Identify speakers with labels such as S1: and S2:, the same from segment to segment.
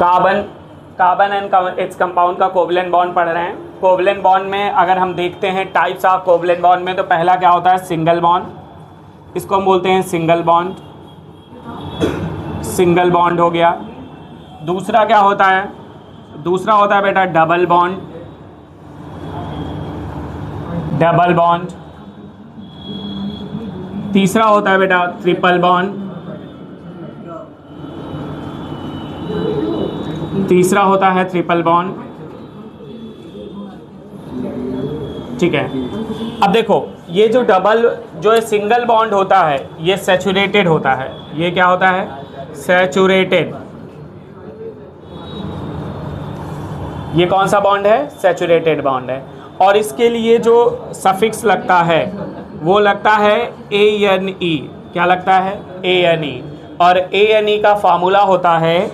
S1: Carbon carbon and its compound का covalent bond पढ़ रहे हैं। कोवलेंट बॉन्ड में अगर हम देखते हैं टाइप्स ऑफ कोवलेंट बॉन्ड में, तो पहला क्या होता है, सिंगल बॉन्ड, इसको हम बोलते हैं सिंगल बॉन्ड, सिंगल बॉन्ड हो गया। दूसरा क्या होता है, दूसरा होता है बेटा डबल बॉन्ड, डबल बॉन्ड। तीसरा होता है बेटा ट्रिपल बॉन्ड, तीसरा होता है ट्रिपल बॉन्ड। ठीक है, अब देखो ये जो जो सिंगल बॉन्ड होता है ये सैचुरेटेड होता है। ये क्या होता है, सैचुरेटेड। ये कौन सा बॉन्ड है, सैचुरेटेड बॉन्ड है। और इसके लिए जो सफिक्स लगता है वो लगता है ANE। क्या लगता है, ANE। और ANE का फार्मूला होता है,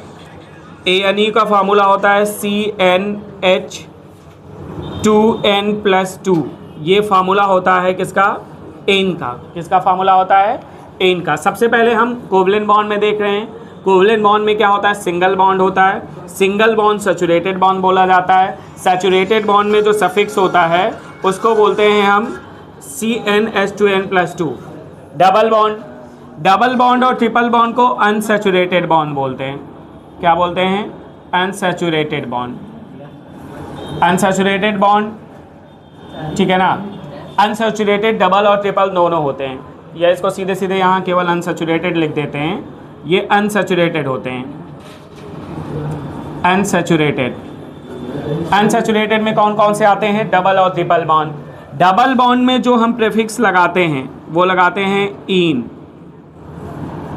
S1: ANE का फार्मूला होता है CnH2n+2। ये फार्मूला होता है किसका, एन का। किसका फार्मूला होता है, एन का। सबसे पहले हम कोवलेंट बॉन्ड में देख रहे हैं। कोवलेंट बॉन्ड में क्या होता है, सिंगल बॉन्ड होता है। सिंगल बॉन्ड सैचुरेटेड बॉन्ड बोला जाता है। सैचुरेटेड बॉन्ड में जो सफिक्स होता है उसको बोलते हैं हम CnH2n+2। Double bond, double bond और ट्रिपल बॉन्ड को अनसैचुरेटेड बॉन्ड बोलते हैं। क्या बोलते हैं, अनसैचुरेटेड बॉन्ड, अनसैचुरेटेड बॉन्ड। ठीक है ना, अनसैचुरेटेड डबल और ट्रिपल दोनों होते हैं, या इसको सीधे सीधे यहाँ केवल अनसैचुरेटेड लिख देते हैं। ये अनसैचुरेटेड होते हैं, अनसैचुरेटेड। अनसैचुरेटेड में कौन कौन से आते हैं, डबल और ट्रिपल बॉन्ड। डबल बॉन्ड में जो हम प्रीफिक्स लगाते हैं वो लगाते हैं इन,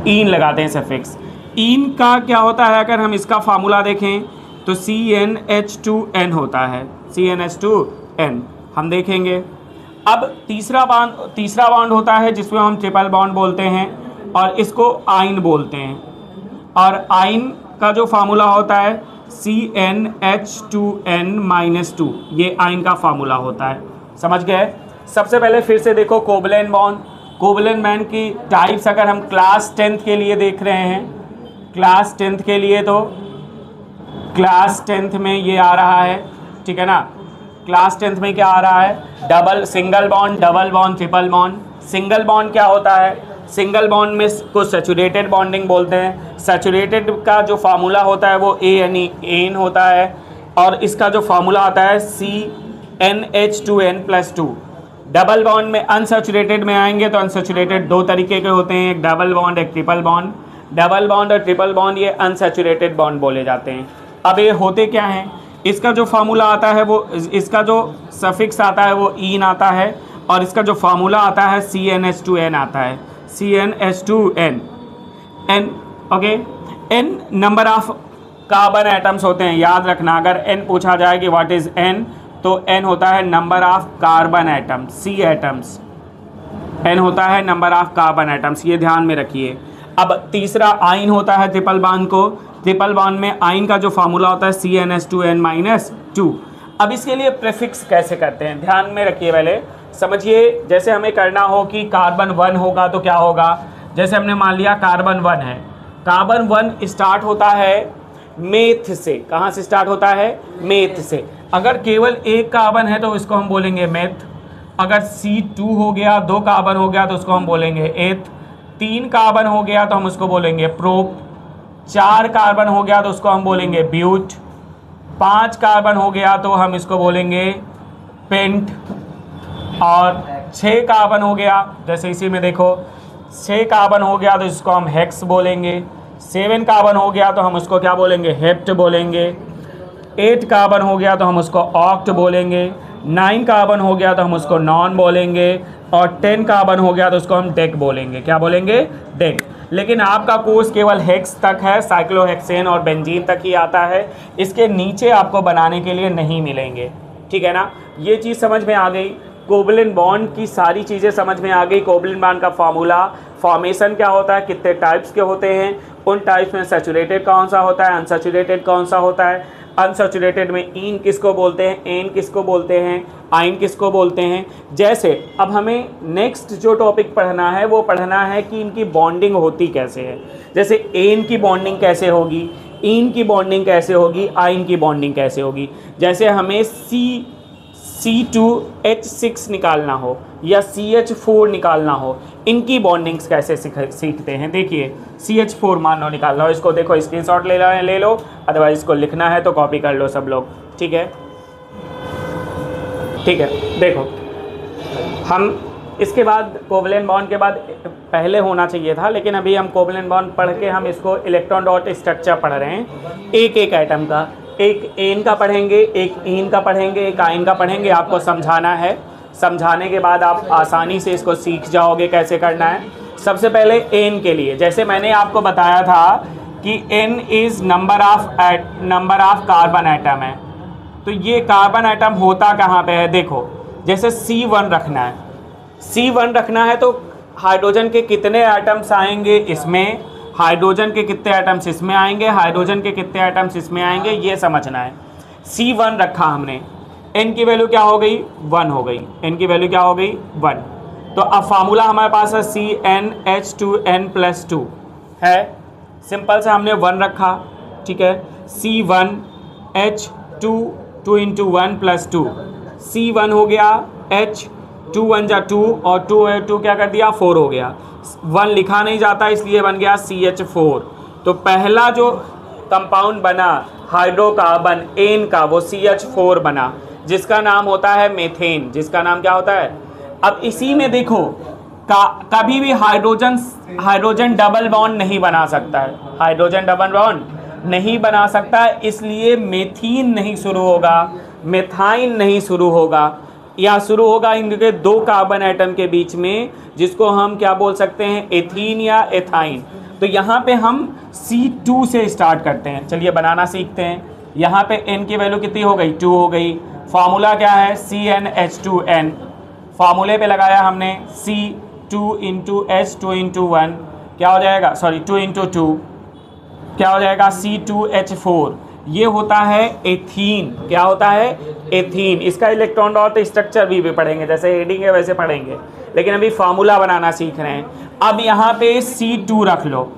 S1: इन लगाते हैं सफिक्स। इन का क्या होता है, अगर हम इसका फार्मूला देखें तो CnH2n होता है, CnH2n हम देखेंगे। अब तीसरा बॉन्ड होता है जिसमें हम ट्रिपल बॉन्ड बोलते हैं और इसको आइन बोलते हैं। और आइन का जो फार्मूला होता है CnH2n-2, ये आइन का फार्मूला होता है। समझ गए। सबसे पहले फिर से देखो कोवलेंट बॉन्ड। कोवलेंट बॉन्ड की टाइप्स अगर हम क्लास 10th के लिए देख रहे हैं, क्लास 10th के लिए, तो क्लास 10th में ये आ रहा है। ठीक है ना, क्लास 10th में क्या आ रहा है, double, single bond, double bond, triple bond. Single bond क्या होता है, सिंगल बॉन्ड में को सैचुरेटेड बॉन्डिंग बोलते हैं। सैचुरेटेड का जो फार्मूला होता है वो एन होता है और इसका जो फार्मूला आता है CnH2n+2। डबल बॉन्ड में अनसैचुरेटेड में आएंगे तो अनसैचुरेटेड दो तरीके के होते हैं, एक डबल बॉन्ड, एक ट्रिपल बॉन्ड। डबल बॉन्ड और ट्रिपल बॉन्ड ये अनसैचुरेटेड बॉन्ड बोले जाते हैं। अब ये होते क्या हैं, इसका जो फार्मूला आता है वो, इसका जो सफिक्स आता है वो इन आता है और इसका जो फार्मूला आता है CnH2n आता है, CnH2n। n okay, n number of carbon atoms होते हैं। याद रखना, अगर n पूछा जाए कि व्हाट इज n, तो n होता है number of carbon atom, C atoms. n होता है नंबर ऑफ कार्बन एटम्स, ये ध्यान में रखिए। अब तीसरा आइन होता है ट्रिपल बॉन्ड को। ट्रिपल बॉन्ड में आइन का जो फार्मूला होता है CnH2n-2। अब इसके लिए प्रीफिक्स कैसे करते हैं, ध्यान में रखिए। पहले समझिए, जैसे हमें करना हो कि कार्बन 1 होगा तो क्या होगा, जैसे हमने मान लिया कार्बन 1 है। कार्बन 1 स्टार्ट होता है मेथ से। कहाँ से स्टार्ट होता है, मेथ से। अगर केवल एक कार्बन है तो इसको हम बोलेंगे मेथ। अगर C2 हो गया, 2 कार्बन हो गया तो उसको हम बोलेंगे एथ। 3 कार्बन हो गया तो हम उसको बोलेंगे प्रोप। 4 कार्बन हो गया तो उसको हम बोलेंगे ब्यूट। 5 कार्बन हो गया तो हम इसको बोलेंगे पेंट। और 6 कार्बन हो गया, जैसे इसी में देखो 6 कार्बन हो गया तो इसको हम हेक्स बोलेंगे। 7 कार्बन हो गया तो हम उसको क्या बोलेंगे, हेप्ट बोलेंगे। 8 कार्बन हो गया तो हम उसको ऑक्ट बोलेंगे। 9 कार्बन हो गया तो हम उसको नॉन बोलेंगे। और 10 कार्बन हो गया तो उसको हम डेक बोलेंगे। क्या बोलेंगे, डेक। लेकिन आपका कोर्स केवल हेक्स तक है, साइक्लोहेक्सेन और बेंजीन तक ही आता है। इसके नीचे आपको बनाने के लिए नहीं मिलेंगे। ठीक है ना, ये चीज़ समझ में आ गई। कोवलेंट बॉन्ड की सारी चीज़ें समझ में आ गई। कोवलेंट बॉन्ड का फार्मूला, फॉर्मेशन क्या होता है, कितने टाइप्स के होते हैं, उन टाइप्स में सैचुरेटेड कौन सा होता है, अनसैचुरेटेड कौन सा होता है। अनसैचुरेटेड में इन किसको बोलते हैं, एन किसको बोलते हैं, आइन किसको बोलते हैं। जैसे अब हमें नेक्स्ट जो टॉपिक पढ़ना है वो पढ़ना है कि इनकी बॉन्डिंग होती कैसे है। जैसे एन की बॉन्डिंग कैसे होगी, इन की बॉन्डिंग कैसे होगी, आइन की बॉन्डिंग कैसे होगी। जैसे हमें C2H6 निकालना हो या CH4 निकालना हो, इनकी बॉन्डिंग्स कैसे सीखते हैं। देखिए CH4 मान लो निकालना हो, इसको देखो स्क्रीनशॉट ले लो, अदरवाइज इसको लिखना है तो कॉपी कर लो सब लोग, ठीक है। देखो हम इसके बाद कोवलेंट बॉन्ड के बाद पहले होना चाहिए था, लेकिन अभी हम कोवलेंट बॉन्ड पढ़ के हम इसको इलेक्ट्रॉन डॉट स्ट्रक्चर पढ़ रहे हैं। एक एक एटम का, एक एन का पढ़ेंगे, एक इन का पढ़ेंगे, एक आइन का पढ़ेंगे। आपको समझाना है, समझाने के बाद आप आसानी से इसको सीख जाओगे कैसे करना है। सबसे पहले एन के लिए, जैसे मैंने आपको बताया था कि n is number of carbon atom है, तो ये कार्बन एटम होता कहाँ पे है। देखो जैसे C1 रखना है, C1 रखना है तो हाइड्रोजन के कितने एटम्स आएंगे इसमें, हाइड्रोजन के कितने एटम्स इसमें आएंगे, हाइड्रोजन के कितने एटम्स इसमें आएंगे, ये समझना है। C1 रखा हमने, n की वैल्यू क्या हो गई, 1 हो गई, n की वैल्यू क्या हो गई, 1। तो अब फार्मूला हमारे पास है CnH2n+2 है, सिंपल से हमने 1 रखा, ठीक है। C1H2 2 × 1 + 2, C1 हो गया, H 2 1 जा 2 और 2 क्या कर दिया, 4 हो गया। 1 लिखा नहीं जाता इसलिए बन गया CH4। तो पहला जो कंपाउंड बना हाइड्रोकार्बन एन का, वो CH4 बना, जिसका नाम होता है मेथेन, जिसका नाम क्या होता है। अब इसी में देखो कभी भी हाइड्रोजन डबल बॉन्ड नहीं बना सकता है, हाइड्रोजन डबल बॉन्ड नहीं बना सकता है, इसलिए मेथीन नहीं शुरू होगा, मेथाइन नहीं शुरू होगा, या शुरू होगा इनके 2 कार्बन एटम के बीच में, जिसको हम क्या बोल सकते हैं, एथीन या एथाइन। तो यहाँ पे हम C2 से स्टार्ट करते हैं। चलिए बनाना सीखते हैं। यहाँ पे n की वैल्यू कितनी हो गई, 2 हो गई। फार्मूला क्या है, CnH2n, फार्मूले पे लगाया हमने C2 × H 2 × 1 क्या हो जाएगा, सॉरी 2 × 2 क्या हो जाएगा, C2H4। ये होता है एथीन, क्या होता है, एथीन। इसका इलेक्ट्रॉन डॉट स्ट्रक्चर भी पढ़ेंगे, जैसे हेडिंग है वैसे पढ़ेंगे, लेकिन अभी फार्मूला बनाना सीख रहे हैं। अब यहाँ पे C2 रख लो,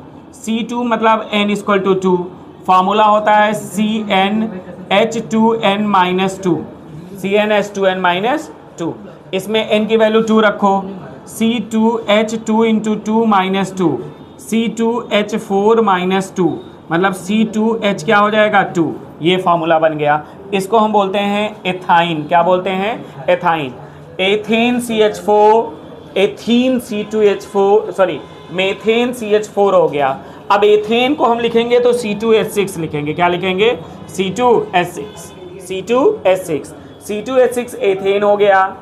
S1: C2 मतलब n = 2, फार्मूला होता है CnH2n-2, CnH2n-2। इसमें n की वैल्यू 2 रखो, C2H2 × 2 - 2, C2H4-2 मतलब C2H क्या हो जाएगा, 2। ये फार्मूला बन गया। इसको हम बोलते हैं एथाइन, क्या बोलते हैं, ethyne. Ethane CH4, ethene C2H4, sorry methane CH4 हो गया। अब एथेन को हम लिखेंगे तो C2H6 लिखेंगे, क्या लिखेंगे, C2H6, C2H6, C2H6 एथेन हो गया,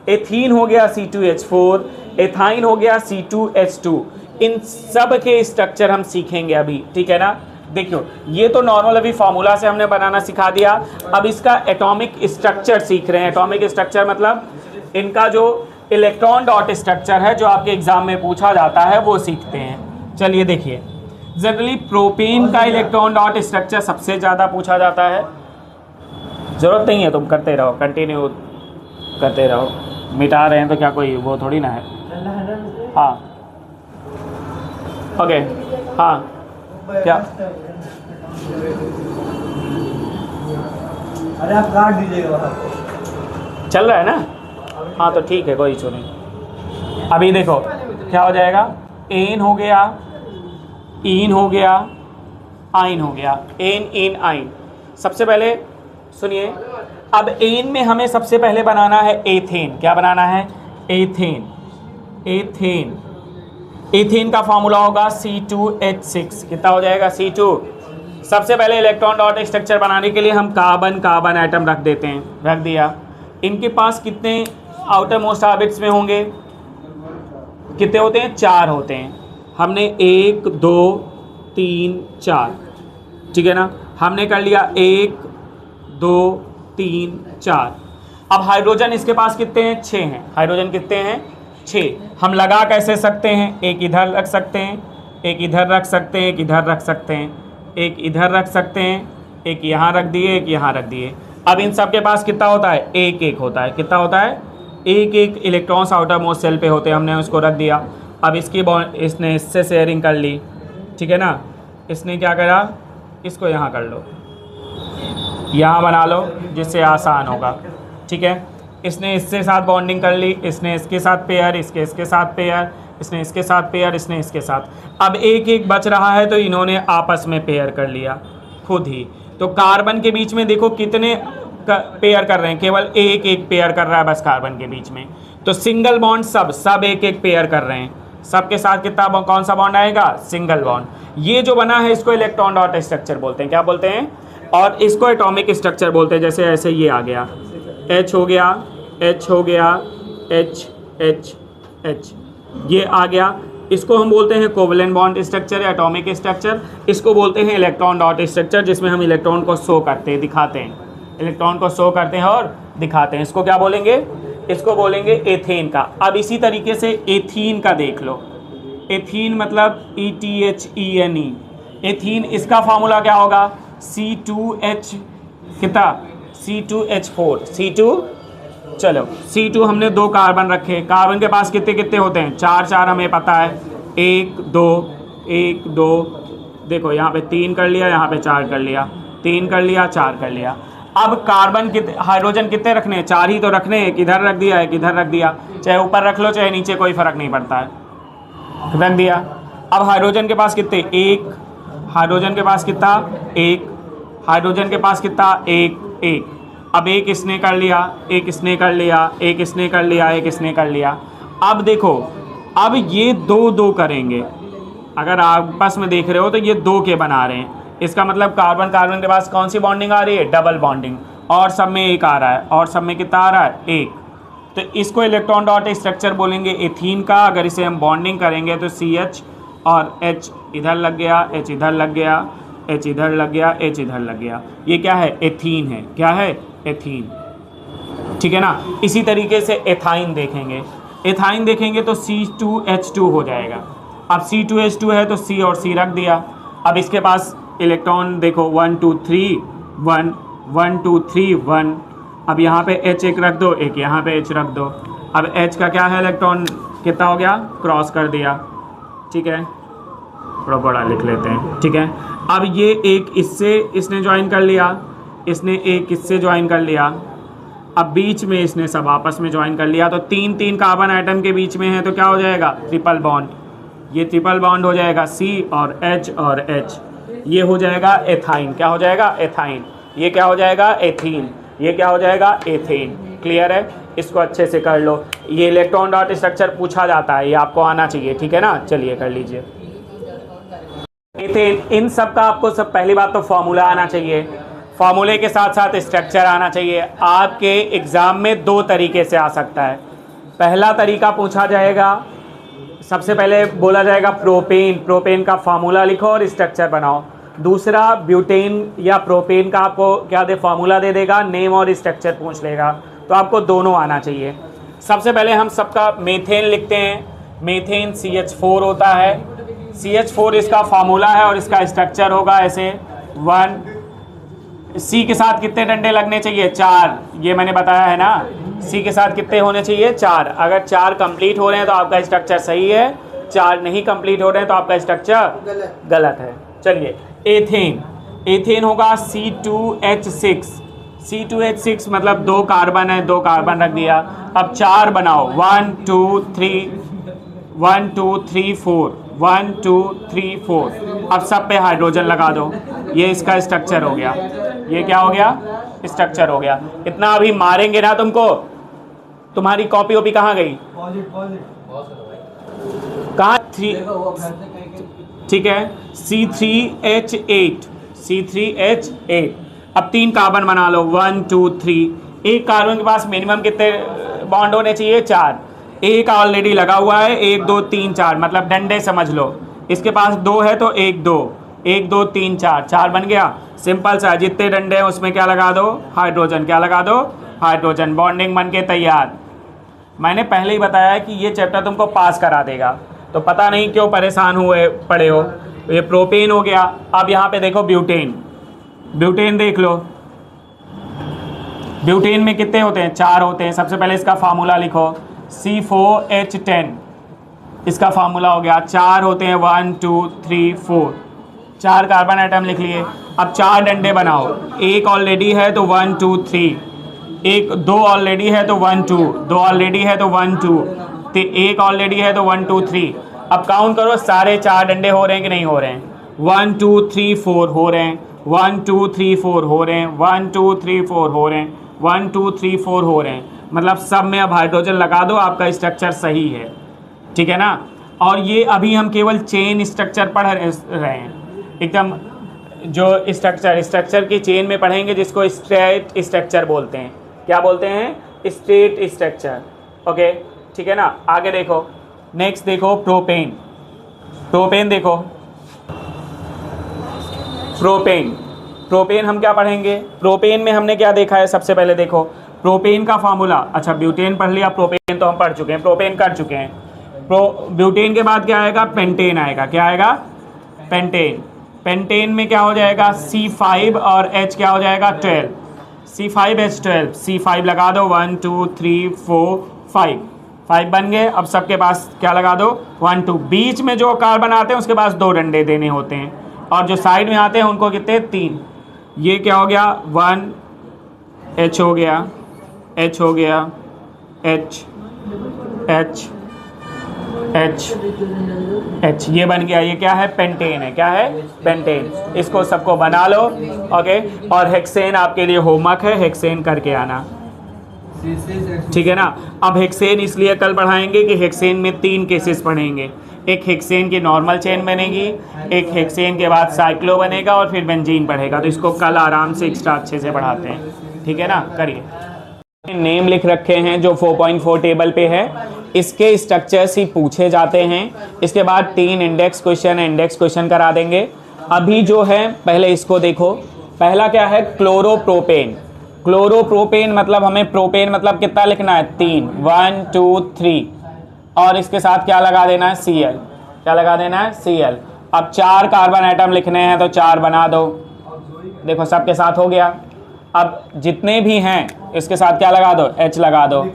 S1: एथीन हो गया C2H4, एथाइन हो गया C2H2। इन सब के स्ट्रक्चर हम सीखेंगे अभी, ठीक है ना। देखियो ये तो नॉर्मल अभी फार्मूला से हमने बनाना सिखा दिया। अब इसका एटॉमिक स्ट्रक्चर सीख रहे हैं। एटॉमिक स्ट्रक्चर मतलब इनका जो इलेक्ट्रॉन डॉट स्ट्रक्चर है, जो आपके एग्जाम में पूछा जाता है, वो सीखते हैं। चलिए देखिए, जनरली प्रोपेन का इलेक्ट्रॉन डॉट स्ट्रक्चर सबसे ज़्यादा पूछा जाता है। ज़रूरत नहीं है, तुम करते रहो, कंटिन्यू करते रहो, मिटा रहे हैं तो क्या कोई वो थोड़ी ना है। हाँ ओके, हाँ क्या,
S2: अरे आप काट दीजिएगा,
S1: चल रहा है ना, हाँ तो ठीक है, कोई इशू नहीं। अभी देखो क्या हो जाएगा, एन हो गया, इन हो गया, आइन हो गया, एन इन आइन। सबसे पहले सुनिए, अब एन में हमें सबसे पहले बनाना है एथेन। क्या बनाना है, एथेन। एथेन, एथेन का फॉर्मूला होगा C2H6। कितना हो जाएगा, C2। सबसे पहले इलेक्ट्रॉन डॉट स्ट्रक्चर बनाने के लिए हम कार्बन एटम रख देते हैं, रख दिया। इनके पास कितने आउटर मोस्ट ऑर्बिट्स में होंगे, कितने होते हैं, 4 होते हैं। हमने 1 2 3 4, ठीक है ना, हमने कर लिया 1 2 3 4। अब हाइड्रोजन इसके पास कितने हैं, 6 हैं। हाइड्रोजन कितने हैं, 6। हम लगा कैसे सकते हैं, एक इधर रख सकते हैं, एक इधर रख सकते हैं, एक इधर रख सकते हैं, एक इधर रख सकते हैं, एक यहाँ रख दिए, एक यहाँ रख दिए। अब इन सब के पास कितना होता है, 1 1 होता है। कितना होता है, 1 1 इलेक्ट्रॉन्स आउटर मोस्ट सेल पे होते हैं। हमने उसको रख दिया। अब इसकी बॉन्ड, इसने इससे शेयरिंग कर ली, ठीक है ना। इसने क्या करा, इसको यहाँ कर लो, यहाँ बना लो जिससे आसान होगा। ठीक है, इसने इससे साथ बॉन्डिंग कर ली, इसने इसके साथ पेयर, इसके साथ पेयर, इसने इसके साथ पेयर, इसने इसके साथ। अब एक एक बच रहा है तो इन्होंने आपस में पेयर कर लिया खुद ही। तो कार्बन के बीच में देखो कितने पेयर कर रहे हैं, केवल एक एक पेयर कर रहा है बस कार्बन के बीच में। तो सिंगल बॉन्ड सब एक एक पेयर कर रहे हैं, सबके साथ कितना कौन सा बॉन्ड आएगा, सिंगल बॉन्ड। ये जो बना है इसको इलेक्ट्रॉन डॉट स्ट्रक्चर बोलते हैं, क्या बोलते हैं, और इसको एटॉमिक स्ट्रक्चर बोलते हैं। जैसे ऐसे ये आ गया, H हो गया, H हो गया, H H H, ये आ गया। इसको हम बोलते हैं कोवलेंट बॉन्ड स्ट्रक्चर या एटॉमिक स्ट्रक्चर। इसको बोलते हैं इलेक्ट्रॉन डॉट स्ट्रक्चर, जिसमें हम इलेक्ट्रॉन को शो करते हैं, दिखाते हैं, इलेक्ट्रॉन को शो करते हैं और दिखाते हैं। इसको क्या बोलेंगे, इसको बोलेंगे एथेन का। अब इसी तरीके से एथीन का देख लो। एथीन मतलब ETHENE, एथीन, इसका फार्मूला क्या होगा, C2H कितना, C2H4, C2, चलो C2 हमने 2 कार्बन रखे, कार्बन के पास कितने कितने होते हैं, 4 4 हमें पता है, 1 2 1 2, देखो यहाँ पे 3 कर लिया, यहाँ पे 4 कर लिया, 3 कर लिया, 4 कर लिया। अब कार्बन कितने, हाइड्रोजन कितने रखने हैं, 4 ही तो रखने हैं, एक इधर रख दिया, एक इधर रख दिया, चाहे ऊपर रख लो चाहे नीचे, कोई फर्क नहीं पड़ता है, रख दिया। अब हाइड्रोजन के पास कितने, 1, हाइड्रोजन के पास कितना, 1, हाइड्रोजन के पास कितना, 1 1। अब एक इसने कर लिया, एक इसने कर लिया, एक इसने कर लिया, एक इसने कर लिया। अब देखो, अब ये 2 2 करेंगे, अगर आपस में देख रहे हो तो ये 2 के बना रहे हैं। इसका मतलब कार्बन कार्बन के पास कौन सी बॉन्डिंग आ रही है, डबल बॉन्डिंग, और सब में 1 आ रहा है, और सब में कितना आ रहा है, 1। तो इसको इलेक्ट्रॉन डॉट स्ट्रक्चर बोलेंगे एथीन का। अगर इसे हम बॉन्डिंग करेंगे तो CH और H इधर लग गया, H इधर लग गया, H इधर लग गया, H इधर लग गया, ये क्या है, एथीन है। क्या है, एथीन, ठीक है ना। इसी तरीके से एथाइन देखेंगे, एथाइन देखेंगे तो C2H2 हो जाएगा। अब C2H2 है तो C और C रख दिया। अब इसके पास इलेक्ट्रॉन देखो 1 2 3 1 1 2 3 1। अब यहाँ पे H एक रख दो, एक यहाँ पे H रख दो। अब H का क्या है, इलेक्ट्रॉन कितना हो गया, क्रॉस कर दिया, ठीक है, थोड़ा बड़ा लिख लेते हैं, ठीक है। अब ये एक इससे इसने ज्वाइन कर लिया, इसने एक इससे ज्वाइन कर लिया, अब बीच में इसने सब आपस में ज्वाइन कर लिया। तो 3 3 कार्बन आइटम के बीच में है तो क्या हो जाएगा, ट्रिपल बॉन्ड, ये ट्रिपल बॉन्ड हो जाएगा, C और H और H, ये हो जाएगा एथाइन। क्या हो जाएगा, एथाइन। ये क्या हो जाएगा, एथीन। ये क्या हो जाएगा, एथेन। क्लियर है, इसको अच्छे से कर लो। ये इलेक्ट्रॉन डॉट स्ट्रक्चर पूछा जाता है, ये आपको आना चाहिए, ठीक है ना। चलिए कर लीजिए एथेन। इन सब का आपको सब पहली बात तो फॉर्मूला आना चाहिए, फॉर्मूले के साथ साथ स्ट्रक्चर आना चाहिए। आपके एग्ज़ाम में 2 तरीके से आ सकता है। पहला तरीका पूछा जाएगा, सबसे पहले बोला जाएगा प्रोपेन, प्रोपेन का फार्मूला लिखो और स्ट्रक्चर बनाओ। दूसरा ब्यूटेन या प्रोपेन का आपको क्या दे, फार्मूला दे देगा, नेम और स्ट्रक्चर पूछ लेगा। तो आपको दोनों आना चाहिए। सबसे पहले हम सबका मेथेन लिखते हैं। मेथेन CH4 होता है, CH4 इसका फार्मूला है और इसका स्ट्रक्चर होगा ऐसे 1। C के साथ कितने डंडे लगने चाहिए, 4, ये मैंने बताया है ना। C के साथ कितने होने चाहिए, 4। अगर 4 कंप्लीट हो रहे हैं तो आपका स्ट्रक्चर सही है, 4 नहीं कंप्लीट हो रहे हैं तो आपका स्ट्रक्चर गलत है। चलिए एथेन, एथेन होगा C2H6, C2H6 मतलब 2 कार्बन है, 2 कार्बन रख दिया। अब 4 बनाओ, 1 2 3 1 2 3 4 1 2 3 4। अब सब पे हाइड्रोजन लगा दो, ये इसका स्ट्रक्चर हो गया। ये क्या हो गया, स्ट्रक्चर हो गया। इतना अभी मारेंगे ना तुमको। तुम्हारी कॉपी वॉपी कहाँ गई, कहाँ, 3, ठीक है, C3H8, C3H8। अब 3 कार्बन बना लो, 1 2 3। एक कार्बन के पास मिनिमम कितने बॉन्ड होने चाहिए, 4। एक ऑलरेडी लगा हुआ है, 1 2 3 4, मतलब डंडे समझ लो। इसके पास 2 है तो 1 2 1 2 3 4, 4 बन गया। सिंपल सा, जितने डंडे हैं उसमें क्या लगा दो, हाइड्रोजन। क्या लगा दो, हाइड्रोजन। बॉन्डिंग बन के तैयार। मैंने पहले ही बताया कि ये चैप्टर तुमको पास करा देगा, तो पता नहीं क्यों परेशान हुए पड़े हो। ये प्रोपेन हो गया। अब यहाँ पे देखो ब्यूटेन, ब्यूटेन देख लो। ब्यूटेन में कितने होते हैं, 4 होते हैं। सबसे पहले इसका फार्मूला लिखो, C4H10, इसका फार्मूला हो गया। 4 होते हैं, 1 2 3 4। 4 कार्बन एटम लिख लिए। अब 4 डंडे बनाओ, एक ऑलरेडी है तो 1 2 3, एक 2 ऑलरेडी है तो 1 2, 2 ऑलरेडी है तो 1 2, एक ऑलरेडी है तो 1 2 3। अब काउंट करो सारे 4 डंडे हो रहे हैं कि नहीं हो रहे हैं? 1 2 3 4 हो रहे हैं, 1 2 3 4 हो रहे हैं, 1 2 3 4 हो रहे हैं, 1 2 3 4 हो रहे हैं। मतलब सब में अब हाइड्रोजन लगा दो, आपका स्ट्रक्चर सही है, ठीक है ना। और ये अभी हम केवल चेन स्ट्रक्चर पढ़ रहे हैं, एकदम जो स्ट्रक्चर की चेन में पढ़ेंगे, जिसको स्ट्रेट स्ट्रक्चर बोलते हैं। क्या बोलते हैं? Straight structure. ओके, ठीक है ना। आगे देखो, नेक्स्ट देखो प्रोपेन। प्रोपेन देखो, प्रोपेन हम क्या पढ़ेंगे? प्रोपेन में हमने क्या देखा है? सबसे पहले देखो प्रोपेन का फार्मूला। अच्छा, ब्यूटेन पढ़ लिया, प्रोपेन तो हम पढ़ चुके हैं, प्रोपेन कर चुके हैं। ब्यूटेन के बाद क्या आएगा? पेंटेन आएगा। क्या आएगा? पेंटेन। पेंटेन में क्या हो जाएगा? C5 और H क्या हो जाएगा? 12, C5H12, C5 लगा दो, 1 2 3 4 5 बन गए। अब सबके पास क्या लगा दो? 1 2। बीच में जो कार्बन आते हैं उसके पास 2 डंडे देने होते हैं, और जो साइड में आते हैं उनको कितने? 3। ये क्या हो गया? 1 H हो गया, H हो गया, H H H H, ये बन गया। ये क्या है? पेंटेन है। क्या है? पेंटेन। इसको सबको बना लो। ओके, और हेक्सेन आपके लिए होमवर्क है, हेक्सेन करके आना, ठीक है ना। अब हेक्सेन इसलिए कल पढ़ाएंगे कि हेक्सेन में 3 केसेस पढ़ेंगे। एक हेक्सेन की नॉर्मल चेन बनेगी, एक हेक्सेन के बाद साइक्लो बनेगा, और फिर बेंजीन पढ़ेगा। तो इसको कल आराम से एक्स्ट्रा अच्छे से पढ़ाते हैं, ठीक है ना। करिए। नेम लिख रखे हैं जो 4.4 टेबल पे है, इसके स्ट्रक्चर्स ही पूछे जाते हैं। इसके बाद 3 इंडेक्स क्वेश्चन करा देंगे। अभी जो है पहले इसको देखो। पहला क्या है? क्लोरोप्रोपेन। क्लोरोप्रोपेन मतलब हमें प्रोपेन मतलब कितना लिखना है? 3, 1 2 3, और इसके साथ क्या लगा देना है? Cl। क्या लगा देना है? Cl। अब 4 कार्बन एटम लिखने हैं तो 4 बना दो। देखो सबके साथ हो गया। अब जितने भी हैं इसके साथ क्या लगा दो? H लगा दो।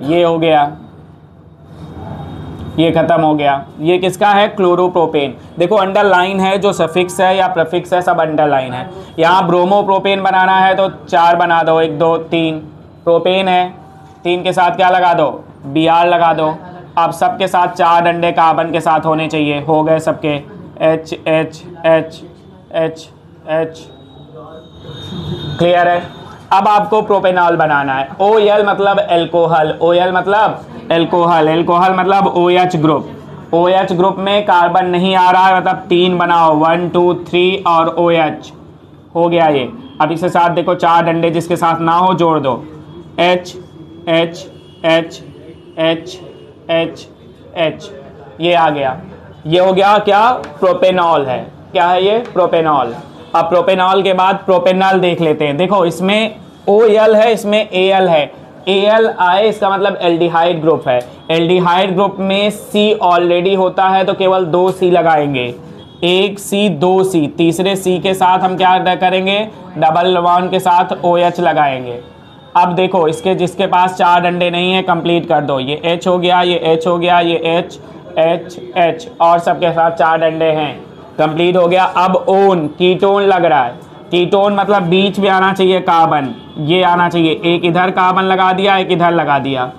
S1: ये हो गया, ये खत्म हो गया। ये किसका है? क्लोरोप्रोपेन। देखो अंडरलाइन है, जो सफिक्स है या प्रीफिक्स है सब अंडरलाइन है। यहाँ ब्रोमोप्रोपेन बनाना है तो 4 बना दो, 1 2 3। प्रोपेन है, 3 के साथ क्या लगा दो? Br लगा दो। अब सबके साथ 4 डंडे कार्बन के साथ होने चाहिए। हो गए सबके, H H H H H। Clear है? अब आपको प्रोपेनॉल बनाना है। OL मतलब एल्कोहल, OL मतलब एल्कोहल, एल्कोहल मतलब OH ग्रुप। OH ग्रुप में कार्बन नहीं आ रहा है, मतलब 3 बनाओ, 1 2 3 और OH हो गया ये। अब इसके साथ देखो 4 डंडे जिसके साथ ना हो जोड़ दो, H H H H H H, ये आ गया। ये हो गया क्या? प्रोपेनॉल है। क्या है ये? प्रोपेनॉल। अब प्रोपेनॉल के बाद प्रोपेनॉल देख लेते हैं। देखो इसमें OL है, इसमें Al है। Al आए इसका मतलब एल्डिहाइड ग्रुप है। एल्डिहाइड ग्रुप में C ऑलरेडी होता है तो केवल 2 C लगाएंगे, 1 C 2 C। तीसरे C के साथ हम क्या करेंगे? डबल बॉन्ड के साथ OH लगाएंगे। अब देखो इसके जिसके पास 4 डंडे नहीं है कंप्लीट कर दो। ये H हो गया, ये H हो गया, ये H H H, और सबके साथ 4 डंडे हैं, कंप्लीट हो गया। अब ओन कीटोन लग रहा है। कीटोन मतलब बीच में आना चाहिए कार्बन, ये आना चाहिए। एक इधर कार्बन लगा दिया, एक इधर लगा दिया।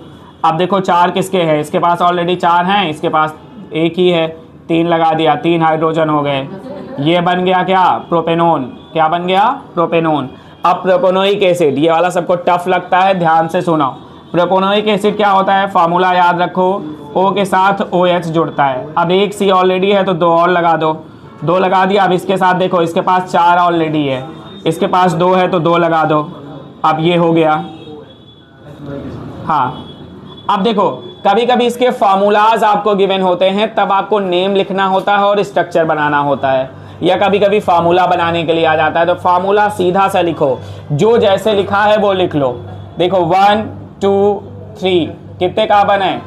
S1: अब देखो 4 किसके हैं? इसके पास ऑलरेडी 4 हैं, इसके पास 1 ही है, 3 लगा दिया, 3 हाइड्रोजन हो गए। ये बन गया क्या? प्रोपेनोन। क्या बन गया? प्रोपेनोन। अब प्रोपेनोइक एसिड, ये वाला सबको टफ लगता है, ध्यान से सुनो। प्रोपेनोइक एसिड क्या होता है? फार्मूला याद रखो, O के साथ OH जुड़ता है। अब 1 C ऑलरेडी है तो 2 और लगा दो, 2 लगा दिया। अब इसके साथ देखो इसके पास 4 ऑलरेडी है, इसके पास 2 है तो 2 लगा दो। अब ये हो गया। हाँ, अब देखो कभी कभी इसके फार्मूलाज आपको गिवन होते हैं, तब आपको नेम लिखना होता है और स्ट्रक्चर बनाना होता है, या कभी कभी फार्मूला बनाने के लिए आ जाता है। तो फार्मूला सीधा सा लिखो, जो जैसे लिखा है वो लिख लो। देखो 1 2 3 कितने कार्बन है?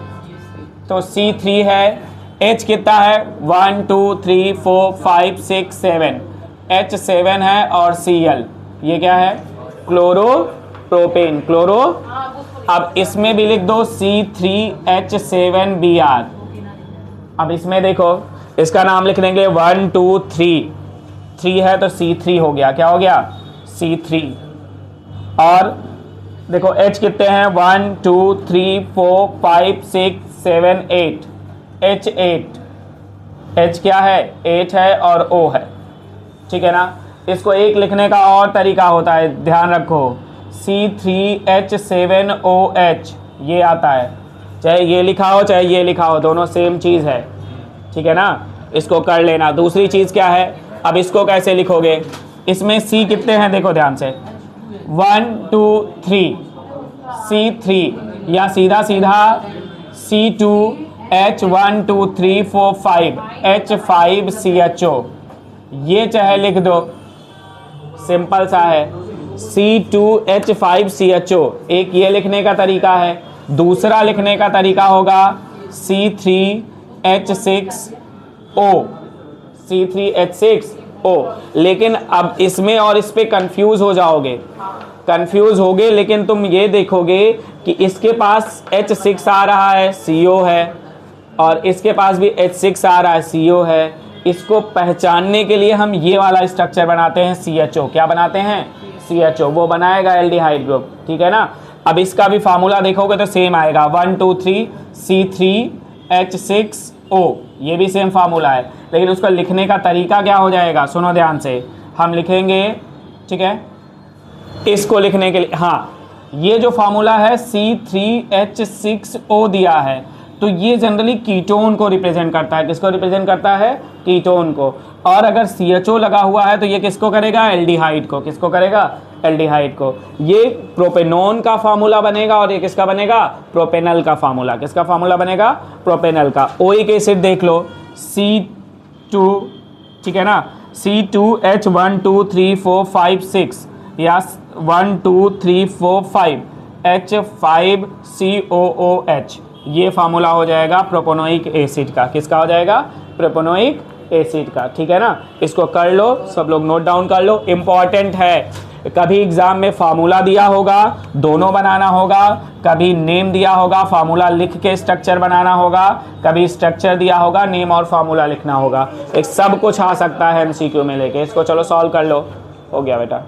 S1: तो C3 है। H कितना है? 1 2 3 4 5 6 7, H 7 है, और Cl ये क्या है? Chloropropane, chloro. अब इसमें भी लिख दो C3H7Br। अब इसमें देखो इसका नाम लिख देंगे 1 2 3, 3 है तो C3 हो गया, क्या हो गया C3। और देखो H कितने हैं 1 2 3 4 5 6 7 8, H8, H क्या है 8 है और O है, ठीक है ना। इसको एक लिखने का और तरीका होता है, ध्यान रखो, C3H7OH ये आता है, चाहे ये लिखा हो चाहे ये लिखा हो, दोनों सेम चीज़ है, ठीक है ना। इसको कर लेना। दूसरी चीज़ क्या है, अब इसको कैसे लिखोगे, इसमें C कितने हैं देखो ध्यान से 1 2 3, C3 या सीधा सीधा C2H1 2 3 4 5 H5CHO ये चाहे लिख दो, सिंपल सा है C2H5CHO। एक ये लिखने का तरीका है, दूसरा लिखने का तरीका होगा C3H6O, C3H6O। लेकिन अब इसमें और इस पे कंफ्यूज हो जाओगे, कंफ्यूज होगे, लेकिन तुम ये देखोगे कि इसके पास H6 आ रहा है CO है, और इसके पास भी H6 आ रहा है CO है। इसको पहचानने के लिए हम ये वाला स्ट्रक्चर बनाते हैं CHO। क्या बनाते हैं CHO, वो बनाएगा एल्डिहाइड ग्रुप, ठीक है ना। अब इसका भी फार्मूला देखोगे तो सेम आएगा 1 2 3 C3H6O, ये भी सेम फार्मूला है, लेकिन उसका लिखने का तरीका क्या हो जाएगा, सुनो ध्यान से। हम लिखेंगे, ठीक है, इसको लिखने के लिए, हाँ, ये जो फार्मूला है C3H6O दिया है, तो ये जनरली कीटोन को रिप्रेजेंट करता है। किसको रिप्रेजेंट करता है, कीटोन को। और अगर CHO लगा हुआ है तो ये किसको करेगा, एल्डिहाइड को। किसको करेगा, एल्डिहाइड को। ये प्रोपेनॉन का फार्मूला बनेगा, और ये किसका बनेगा, प्रोपेनल का फार्मूला। किसका फार्मूला बनेगा, प्रोपेनल का। ओइक एसिड देख लो C2, ठीक है ना, C2H1 2 3 4 5 6 या 1 2 3 4 5 H5COOH, ये फार्मूला हो जाएगा प्रोपेनोइक एसिड का। किसका हो जाएगा, प्रोपेनोइक एसिड का, ठीक है ना। इसको कर लो, सब लोग नोट डाउन कर लो, इम्पॉर्टेंट है। कभी एग्जाम में फार्मूला दिया होगा, दोनों बनाना होगा, कभी नेम दिया होगा, फार्मूला लिख के स्ट्रक्चर बनाना होगा, कभी स्ट्रक्चर दिया होगा, नेम और फार्मूला लिखना होगा। एक सब कुछ आ सकता है MCQ में लेके। इसको चलो सॉल्व कर लो, हो गया बेटा।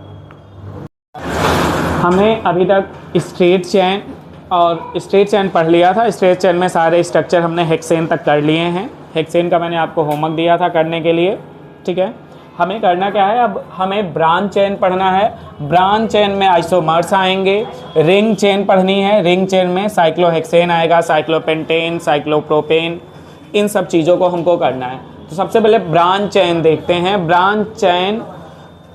S1: हमने अभी तक स्ट्रेट चेन और स्ट्रेट चेन पढ़ लिया था। स्ट्रेट चेन में सारे स्ट्रक्चर हमने हेक्सेन तक कर लिए हैं। हेक्सेन का मैंने आपको होमवर्क दिया था करने के लिए, ठीक है। हमें करना क्या है, अब हमें ब्रांच चेन पढ़ना है। ब्रांच चेन में आइसोमर्स आएंगे। रिंग चेन पढ़नी है, रिंग चेन में साइक्लोहेक्सेन आएगा, साइक्लोपेंटेन, साइक्लोप्रोपेन, इन सब चीज़ों को हमको करना है। तो सबसे पहले ब्रांच चेन देखते हैं। ब्रांच चेन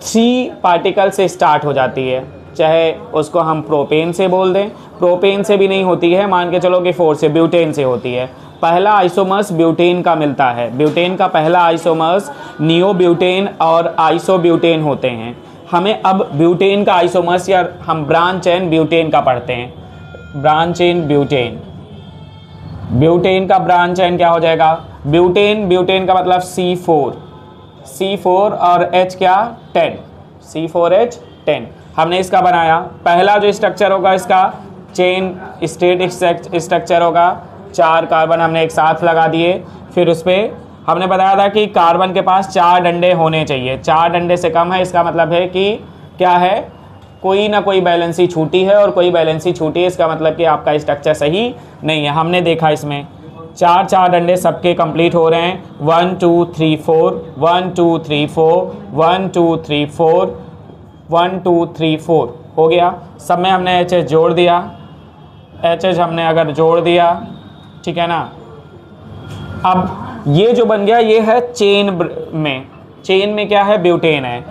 S1: 3 पार्टिकल से स्टार्ट हो जाती है, चाहे उसको हम प्रोपेन से बोल दें, प्रोपेन से भी नहीं होती है, मान के चलो कि 4 से, ब्यूटेन से होती है। पहला आइसोमर्स ब्यूटेन का मिलता है। ब्यूटेन का पहला आइसोमर्स नियोब्यूटेन और आइसोब्यूटेन होते हैं। हमें अब ब्यूटेन का आइसोमर्स, या हम ब्रांच चेन ब्यूटेन का पढ़ते हैं। ब्रांच चेन ब्यूटेन, ब्यूटेन का ब्रांच चेन क्या हो जाएगा, ब्यूटेन, ब्यूटेन का मतलब C4 और H क्या 10, C4H10। हमने इसका बनाया। पहला जो स्ट्रक्चर होगा इसका चेन स्टेट स्ट्रक्चर होगा। 4 कार्बन हमने एक साथ लगा दिए। फिर उस पर हमने बताया था कि कार्बन के पास 4 डंडे होने चाहिए। 4 डंडे से कम है, इसका मतलब है कि क्या है, कोई ना कोई बैलेंसी छूटी है, और कोई बैलेंसी छूटी है, इसका मतलब कि आपका स्ट्रक्चर सही नहीं है। हमने देखा इसमें 4 डंडे सबके कंप्लीट हो रहे हैं। 1 2 3 4, 1 2 3 4, 1 2 3 4, 1 2 3 4 हो गया। सब में हमने HH जोड़ दिया। HH हमने अगर जोड़ दिया, ठीक है ना। अब ये जो बन गया ये है चेन में क्या है, ब्यूटेन है।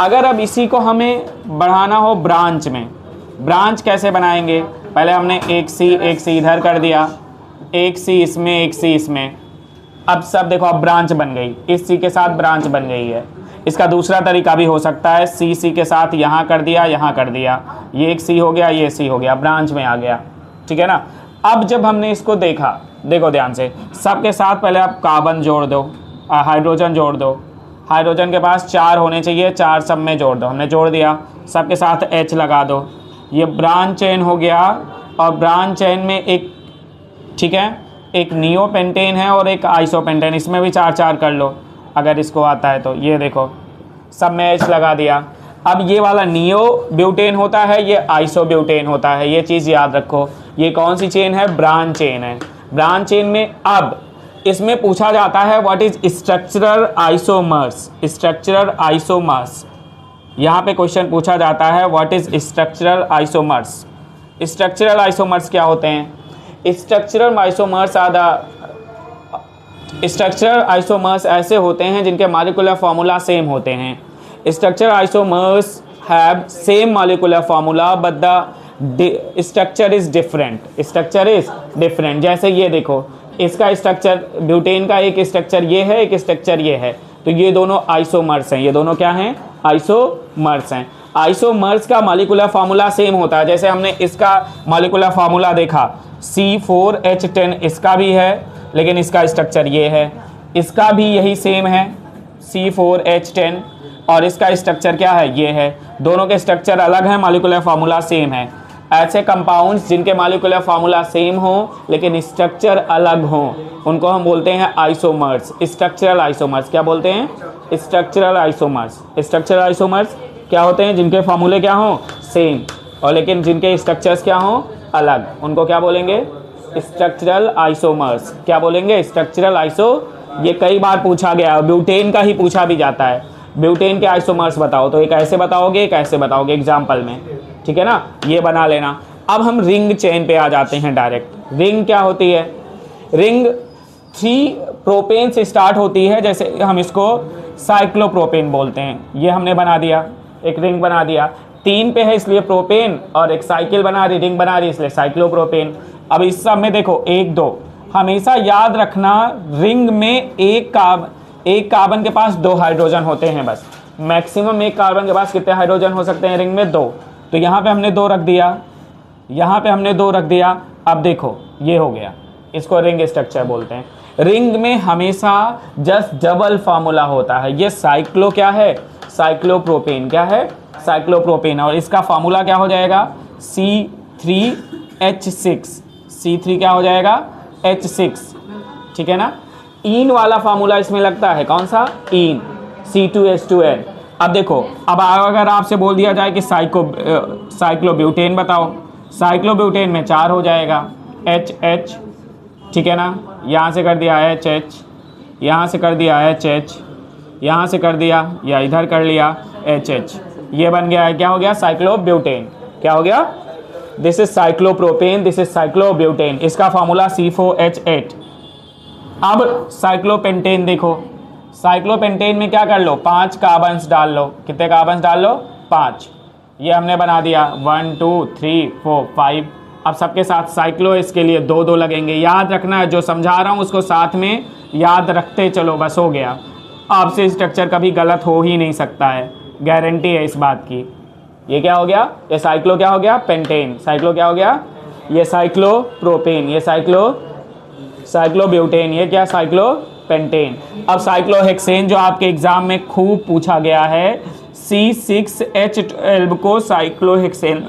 S1: अगर अब इसी को हमें बढ़ाना हो ब्रांच में, ब्रांच कैसे बनाएंगे, पहले हमने एक सी इधर कर दिया, एक सी इसमें, एक सी इसमें। अब सब देखो, अब ब्रांच बन गई, इस सी के साथ ब्रांच बन गई है। इसका दूसरा तरीका भी हो सकता है, सी के साथ यहाँ कर दिया, यहाँ कर दिया, ये एक सी हो गया, ये सी हो गया, ब्रांच में आ गया, ठीक है ना। अब जब हमने इसको देखा, देखो ध्यान से, सबके साथ पहले आप कार्बन जोड़ दो, हाइड्रोजन जोड़ दो। हाइड्रोजन के पास 4 होने चाहिए, 4 सब में जोड़ दो। हमने जोड़ दिया। सबके साथ H लगा दो। ये ब्रांच चेन हो गया। और ब्रांच चेन में एक, ठीक है, एक नियोपेंटेन है और एक आइसोपेंटेन, इसमें भी 4 कर लो अगर इसको आता है तो। ये देखो, सब में H लगा दिया। अब ये वाला नियो ब्यूटेन होता है, ये आइसो ब्यूटेन होता है, ये चीज़ याद रखो। ये कौन सी चेन है? ब्रांच चेन है। ब्रांच चेन में अब इसमें पूछा जाता है what is structural isomers. Structural isomers, यहाँ पे क्वेश्चन पूछा जाता है what is structural isomers. Structural isomers क्या होते हैं? Structural isomers are the structural isomers ऐसे होते हैं जिनके मॉलिक्यूलर फार्मूला सेम होते हैं। Structural isomers have same molecular formula but the structure is different. Structure is different. जैसे ये देखो, इसका स्ट्रक्चर ब्यूटेन का एक स्ट्रक्चर ये है, एक स्ट्रक्चर ये है, तो ये दोनों आइसोमर्स हैं। ये दोनों क्या हैं? आइसोमर्स हैं। आइसोमर्स का मॉलिक्यूलर फार्मूला सेम होता है। जैसे हमने इसका मॉलिक्यूलर फार्मूला देखा C4H10, इसका भी है लेकिन इसका स्ट्रक्चर ये है। इसका भी यही सेम है C4H10 और इसका स्ट्रक्चर क्या है? ये है। दोनों के स्ट्रक्चर अलग हैं, मॉलिक्यूलर फार्मूला सेम है। ऐसे कंपाउंड्स जिनके मॉलिक्यूलर फार्मूला सेम हो लेकिन स्ट्रक्चर अलग हो उनको हम बोलते हैं आइसोमर्स। स्ट्रक्चरल आइसोमर्स क्या बोलते हैं? Structural isomers. स्ट्रक्चरल आइसोमर्स क्या होते हैं? जिनके फार्मूले क्या हो? सेम, और लेकिन जिनके स्ट्रक्चर्स क्या हो? अलग, उनको क्या बोलेंगे? Structural isomers. क्या बोलेंगे? Structural iso. ये कई बार पूछा गया, ब्यूटेन का ही पूछा भी जाता है, ब्यूटेन के आइसोमर्स बताओ, तो एक ऐसे बताओगे, एक ऐसे बताओगे एग्जाम्पल में, ठीक है ना, ये बना लेना। अब हम रिंग चेन पे आ जाते हैं डायरेक्ट। रिंग क्या होती है? रिंग 3 प्रोपेन से स्टार्ट होती है, जैसे हम इसको साइक्लोप्रोपेन बोलते हैं। ये हमने बना दिया, एक रिंग बना दिया। 3 पे है इसलिए प्रोपेन, और एक साइकिल बना रही, रिंग बना रही, इसलिए साइक्लोप्रोपेन। अब इस सब में देखो 1 2, हमेशा याद रखना रिंग में एक कार्बन के पास 2 हाइड्रोजन होते हैं बस। मैक्सिमम एक कार्बन के पास कितने हाइड्रोजन हो सकते हैं रिंग में? 2। तो यहाँ पे हमने 2 रख दिया, यहाँ पे हमने 2 रख दिया। अब देखो ये हो गया, इसको रिंग स्ट्रक्चर बोलते हैं। रिंग में हमेशा जस्ट डबल फार्मूला होता है। ये साइक्लो क्या है? साइक्लोप्रोपेन। क्या है? साइक्लोप्रोपेन। और इसका फार्मूला क्या हो जाएगा? C3H6। C3 क्या हो जाएगा? H6, ठीक है ना। ईन वाला फार्मूला इसमें लगता है, कौन सा? ईन, C2H2N। अब देखो, अब अगर आपसे बोल दिया जाए कि साइक्लोब्यूटेन बताओ, साइक्लोब्यूटेन में 4 हो जाएगा, HH, ठीक है ना। यहाँ से कर दिया HH, यहाँ से कर दिया HH, यहाँ से कर दिया या इधर कर लिया HH, ये बन गया है, क्या हो गया? साइक्लोब्यूटेन। क्या हो गया? This is cyclopropane, this is cyclobutane. इसका फार्मूला C4H8। अब साइक्लोपेंटेन देखो, साइक्लोपेंटेन में क्या कर लो? 5 कार्बन्स डाल लो। कितने कार्बन्स डाल लो? 5। ये हमने बना दिया 1 2 3 4 5। अब सबके साथ साइक्लो, इसके लिए 2 2 लगेंगे। याद रखना है, जो समझा रहा हूँ उसको साथ में याद रखते चलो, बस हो गया। आपसे स्ट्रक्चर कभी गलत हो ही नहीं सकता है, गारंटी है इस बात की। ये क्या हो गया? ये साइक्लो क्या हो गया? पेंटेन। साइक्लो क्या हो गया? ये साइक्लोप्रोपेन। ये साइक्लोब्यूटेन। ये क्या? साइक्लोपेंटेन। अब साइक्लोहेक्सेन जो आपके एग्जाम में खूब पूछा गया है, C6H12 को साइक्लोहेक्सेन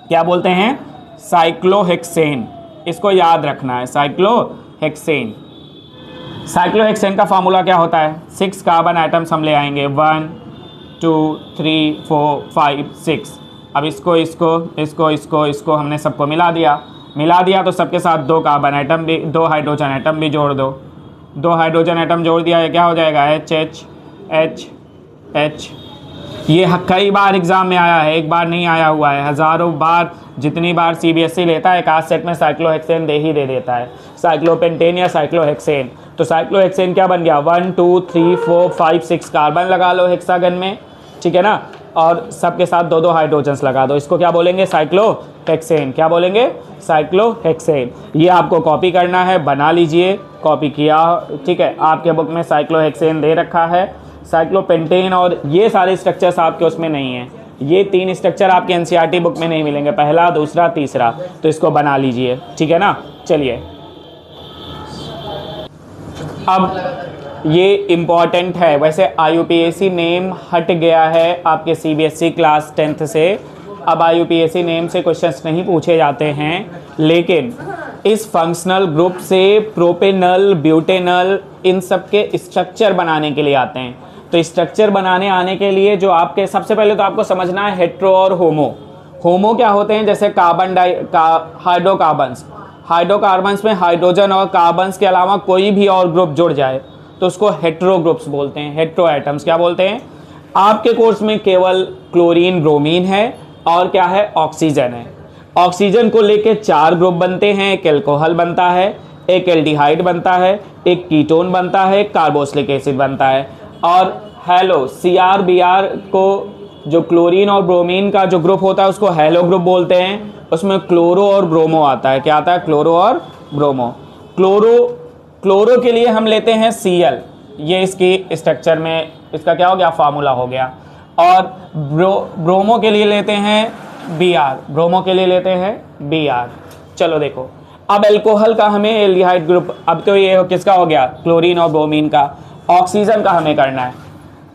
S1: क्या बोलते हैं? साइक्लोहेक्सेन। इसको याद रखना है, साइक्लोहेक्सेन। साइक्लोहेक्सेन का फार्मूला क्या होता है? 6 कार्बन आइटम्स हम ले आएंगे, 1 2 3 4 5 6। अब इसको हमने सबको मिला दिया तो सबके साथ 2 कार्बन आइटम भी, 2 हाइड्रोजन आइटम भी जोड़ दो। 2 हाइड्रोजन आइटम जोड़ दिया, ये क्या हो जाएगा? HH। ये कई बार एग्जाम में आया है, एक बार नहीं आया हुआ है, हज़ारों बार। जितनी बार CBSE लेता है, एक आध सेट में साइक्लोहेक्सेन दे देता है, साइक्लोपेंटेन या साइक्लोहेक्सेन। तो साइक्लोहेक्सेन क्या बन गया? 1 2 3 4 5 6 कार्बन लगा लो हेक्सागन में, ठीक है ना, और सबके साथ 2 2 हाइड्रोजन्स लगा दो। इसको क्या बोलेंगे? साइक्लोहेक्सेन। क्या बोलेंगे? साइक्लोहेक्सेन। ये आपको कॉपी करना है, बना लीजिए, कॉपी किया, ठीक है। आपके बुक में साइक्लोहेक्सेन दे रखा है, साइक्लोपेंटेन, और ये सारे स्ट्रक्चर्स आपके उसमें नहीं हैं। ये 3 स्ट्रक्चर आपके NCERT बुक में नहीं मिलेंगे, पहला, दूसरा, तीसरा, तो इसको बना लीजिए, ठीक है ना। चलिए, अब ये इम्पॉर्टेंट है। वैसे IUPAC नेम हट गया है आपके CBSE क्लास 10th से। अब IUPAC नेम से क्वेश्चंस नहीं पूछे जाते हैं, लेकिन इस फंक्शनल ग्रुप से प्रोपेनल, ब्यूटेनल, इन सब के स्ट्रक्चर बनाने के लिए आते हैं। तो स्ट्रक्चर बनाने आने के लिए जो आपके सबसे पहले तो आपको समझना है हेट्रो और होमो। होमो क्या होते हैं, जैसे हाइड्रोकार्बन्स में हाइड्रोजन और कार्बन्स के अलावा कोई भी और ग्रुप जुड़ जाए तो उसको हेट्रो ग्रुप्स बोलते हैं, हेट्रो एटम्स क्या बोलते हैं। आपके कोर्स में केवल क्लोरीन ब्रोमीन है और क्या है, ऑक्सीजन है। ऑक्सीजन को लेके 4 ग्रुप बनते हैं, एक एल्कोहल बनता है, एक एल्डिहाइड बनता है, एक कीटोन बनता है, एक कार्बोक्सिलिक एसिड बनता है। और हेलो CrBr को जो क्लोरीन और ब्रोमीन का जो ग्रुप होता है उसको हेलो ग्रुप बोलते हैं। उसमें क्लोरो और ब्रोमो आता है, क्या आता है, क्लोरो और ब्रोमो। क्लोरो के लिए हम लेते हैं Cl, ये इसकी स्ट्रक्चर में इसका क्या हो गया, फार्मूला हो गया। और ब्रोमो के लिए लेते हैं Br। चलो देखो, अब एल्कोहल का हमें एल्डिहाइड ग्रुप, अब तो ये किसका हो गया, क्लोरीन और ब्रोमीन का। ऑक्सीजन का हमें करना है।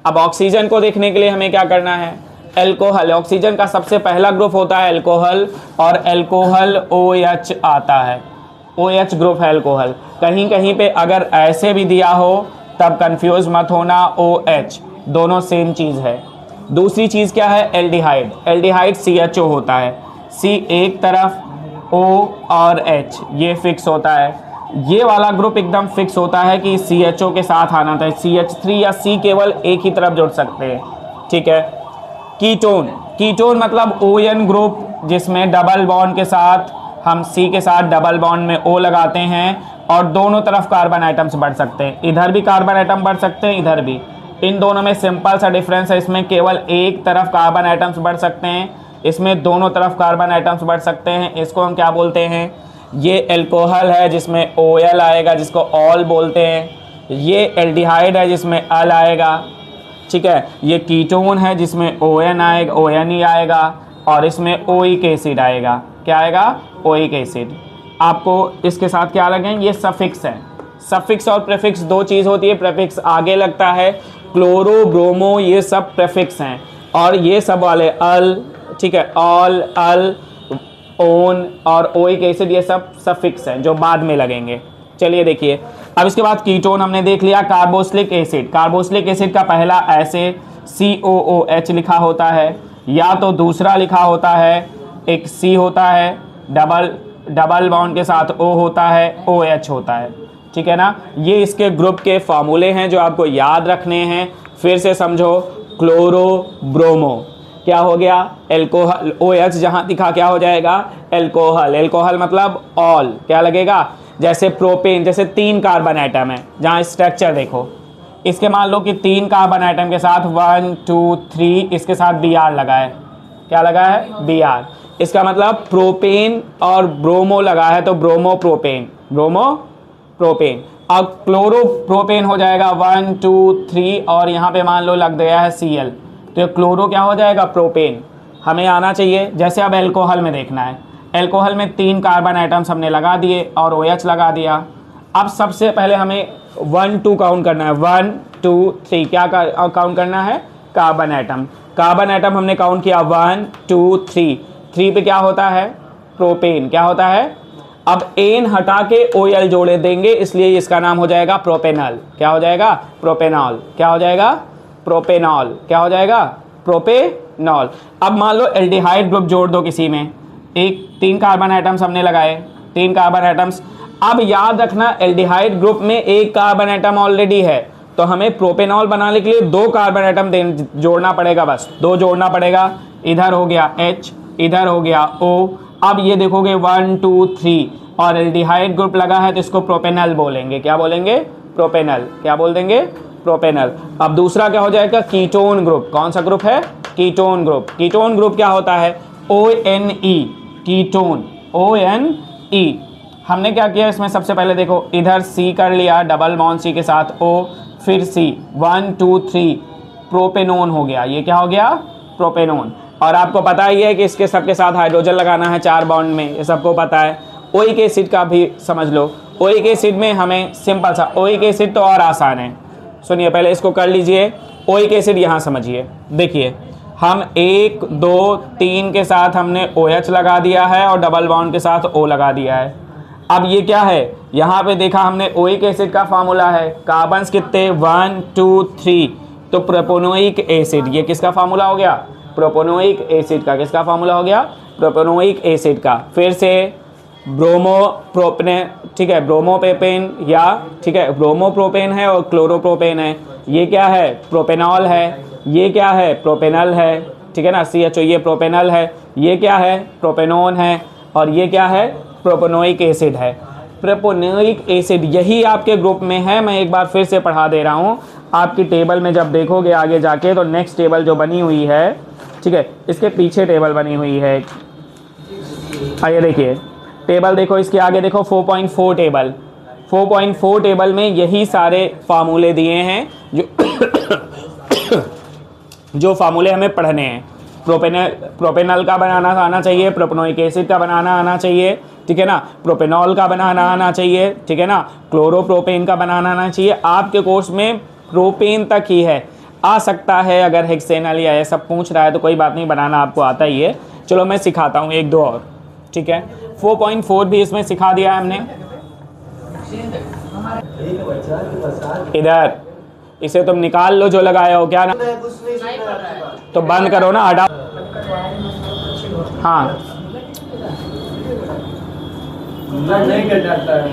S1: अब ऑक्सीजन को देखने के लिए हमें क्या करना है, एल्कोहल, ऑक्सीजन का सबसे पहला ग्रुप होता है एल्कोहल, और एल्कोहल OH आता है, OH ग्रुप है एल्कोहल। कहीं कहीं पे अगर ऐसे भी दिया हो तब कंफ्यूज मत होना, OH दोनों सेम चीज़ है। दूसरी चीज़ क्या है, एल्डिहाइड। एल्डिहाइड CHO होता है, C एक तरफ, O और H ये फिक्स होता है। ये वाला ग्रुप एकदम फिक्स होता है कि CHO के साथ आना था, CH3 या C केवल एक ही तरफ जुड़ सकते हैं, ठीक है। कीटोन मतलब ON ग्रुप, जिसमें डबल बॉन्ड के साथ हम C के साथ डबल बॉन्ड में O लगाते हैं और दोनों तरफ कार्बन आइटम्स बढ़ सकते हैं, इधर भी कार्बन आइटम बढ़ सकते हैं, इधर भी। इन दोनों में सिंपल सा डिफरेंस है, इसमें केवल एक तरफ कार्बन आइटम्स बढ़ सकते हैं, इसमें दोनों तरफ कार्बन आइटम्स बढ़ सकते हैं। इसको हम क्या बोलते हैं, ये एल्कोहल है जिसमें OL आएगा, जिसको ऑल बोलते हैं। ये एल्डिहाइड है जिसमें अल आएगा, ठीक है। ये कीटोन है जिसमें ON आएगा, ONE आएगा, और इसमें ओइक एसिड आएगा, क्या आएगा, ओइक एसिड। आपको इसके साथ क्या लगेंगे, ये सफिक्स है। सफिक्स और प्रेफिक्स दो चीज़ होती है, प्रेफिक्स आगे लगता है, क्लोरो ब्रोमो ये सब प्रेफिक्स हैं, और ये सब वाले अल, ठीक है, ऑल, अल, ओन और ओइक एसिड ये सब सफिक्स हैं जो बाद में लगेंगे। चलिए देखिए, अब इसके बाद कीटोन हमने देख लिया। कार्बोक्सिलिक एसिड, कार्बोक्सिलिक एसिड का पहला ऐसे COOH लिखा होता है, या तो दूसरा लिखा होता है, एक C होता है, डबल बॉन्ड के साथ O होता है, OH होता है, ठीक है ना। ये इसके ग्रुप के फार्मूले हैं जो आपको याद रखने हैं। फिर से समझो, क्लोरो ब्रोमो क्या हो गया, एल्कोहल, OH जहाँ दिखा क्या हो जाएगा, एल्कोहल। एल्कोहल मतलब ऑल, क्या लगेगा, जैसे प्रोपेन, जैसे 3 कार्बन आइटम है, जहाँ स्ट्रक्चर देखो, इसके मान लो कि 3 कार्बन आइटम के साथ 1 2 3 इसके साथ Br लगा है, क्या लगा है, Br। इसका मतलब प्रोपेन और ब्रोमो लगा है तो ब्रोमो प्रोपेन। अब क्लोरो प्रोपेन हो जाएगा 1 2 3, और यहाँ पे मान लो लग गया है Cl, तो क्लोरो क्या हो जाएगा, प्रोपेन। हमें आना चाहिए, जैसे अब एल्कोहल में देखना है, एल्कोहल में 3 कार्बन आइटम्स हमने लगा दिए और OH लगा दिया। अब सबसे पहले हमें 1 2 काउंट करना है, 1 2 3 क्या काउंट करना है, कार्बन आइटम। कार्बन आइटम हमने काउंट किया 1 2 3 पे क्या होता है, प्रोपेन, क्या होता है। अब एन हटा के OL जोड़े देंगे, इसलिए इसका नाम हो जाएगा प्रोपेनॉल, क्या हो जाएगा, प्रोपेनॉल, क्या हो जाएगा, प्रोपेनॉल, क्या हो जाएगा, प्रोपेनॉल। अब मान लो एल्डिहाइड ग्रुप जोड़ दो किसी में, 3 कार्बन आइटम्स हमने लगाए, 3 कार्बन आइटम्स। अब याद रखना, एल्डिहाइड ग्रुप में 1 कार्बन आइटम ऑलरेडी है, तो हमें प्रोपेनॉल बनाने के लिए 2 कार्बन आइटम जोड़ना पड़ेगा, बस 2 जोड़ना पड़ेगा। इधर हो गया H, इधर हो गया O। अब ये देखोगे 1 2 3 और एल्डिहाइड ग्रुप लगा है तो इसको प्रोपेनॉल बोलेंगे, क्या बोलेंगे, प्रोपेनॉल, क्या बोल देंगे, प्रोपेनॉल। अब दूसरा क्या हो जाएगा, कीटोन ग्रुप। कौन सा ग्रुप है, कीटोन ग्रुप। कीटोन ग्रुप क्या होता है, ONE, कीटोन, ONE। हमने क्या किया इसमें, सबसे पहले देखो, इधर C कर लिया, डबल बॉन्ड C के साथ O, फिर C, 1 2 3 प्रोपेनोन हो गया, ये क्या हो गया, प्रोपेनोन। और आपको पता ही है कि इसके सबके साथ हाइड्रोजन लगाना है 4 बॉन्ड में, ये सबको पता है। ओइक एसिड का भी समझ लो, ओइक एसिड में हमें सिंपल सा, ओइक एसिड तो और आसान है, सुनिए पहले इसको कर लीजिए। ओइक एसिड यहाँ समझिए, देखिए हम 1 2 3 के साथ हमने OH लगा दिया है और डबल बॉन्ड के साथ O लगा दिया है। अब ये क्या है, यहाँ पे देखा हमने ओइक एसिड का फार्मूला है, कार्बन्स कितने 1 2 3, तो प्रोपेनोइक एसिड, ये किसका फार्मूला हो गया? प्रोपेनोइक एसिड का। किसका फार्मूला हो गया? प्रोपेनोइक एसिड का। फिर से ब्रोमोप्रोपेन, ठीक है, ब्रोमोप्रोपेन या ठीक है ब्रोमोप्रोपेन है और क्लोरोप्रोपेन है। ये क्या है? प्रोपेनॉल है। ये क्या है? प्रोपेनल है, ठीक है ना, CHO, ये प्रोपेनल है। ये क्या है? प्रोपेनोन है। और ये क्या है? प्रोपेनोइक एसिड है। प्रोपेनोइक एसिड यही आपके ग्रुप में है। मैं एक बार फिर से पढ़ा दे रहा हूँ। आपकी टेबल में जब देखोगे आगे जाके तो नेक्स्ट टेबल जो बनी हुई है, ठीक है, इसके पीछे टेबल बनी हुई है। आइए देखिए टेबल, देखो इसके आगे देखो 4.4 टेबल। 4.4 टेबल में यही सारे फार्मूले दिए हैं जो फार्मूले हमें पढ़ने हैं। प्रोपेनल का बनाना आना चाहिए, प्रोपेनोइक एसिड का बनाना आना चाहिए, ठीक है ना, प्रोपेनॉल का बनाना आना चाहिए, ठीक है ना, क्लोरोप्रोपेन का बनाना आना चाहिए। आपके कोर्स में प्रोपेन तक ही है, आ सकता है अगर हेक्सेनल या ये सब पूछ रहा है तो कोई बात नहीं, बनाना आपको आता ही है। चलो मैं सिखाता हूँ एक दो और, ठीक है। 4.4 भी इसमें सिखा दिया है हमने। इधर इसे तुम निकाल लो जो लगाया हो, क्या ना, तो बंद करो ना, हटाओ। हाँ
S2: नहीं कटाता है।